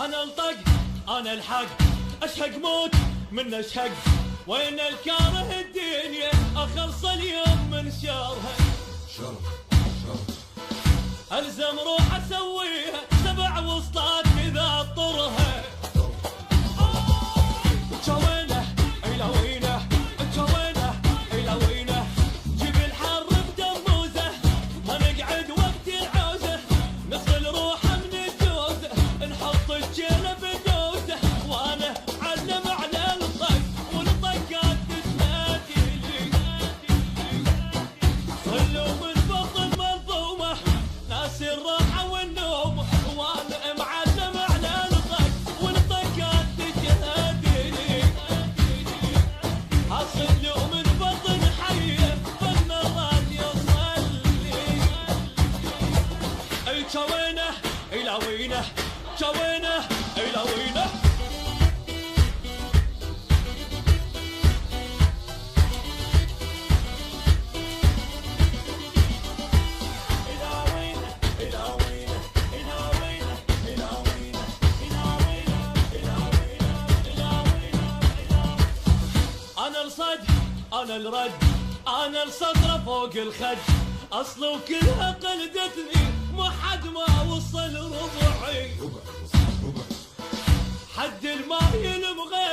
انا الطق انا الحق اشهق موت من اشهق وين الكاره الدنيا اخلص اليوم من شرها الزم روح اسويها 7 وسطات اذا اطرها جوينه الى وينه جوينه الى وينه جيب الحر بدموزه ما نقعد وقت العوزه نغسل روحه من الجوزه نحط الجيله بدوزه وانا علم على الطق والطقات تسماتي لي صلوا من بطن منظومه ناس الراحه والنوم وانا معلم على الطق والطقات تجهدي لي اصلوا من بطن حيه فالنظام يصلي اي جوينه الى وينه جوينه الى وينه انا الصد انا الرد انا الصدر فوق الخد اصله كلها قلدتني ما حد ما وصل ربعي حد الماي المغيث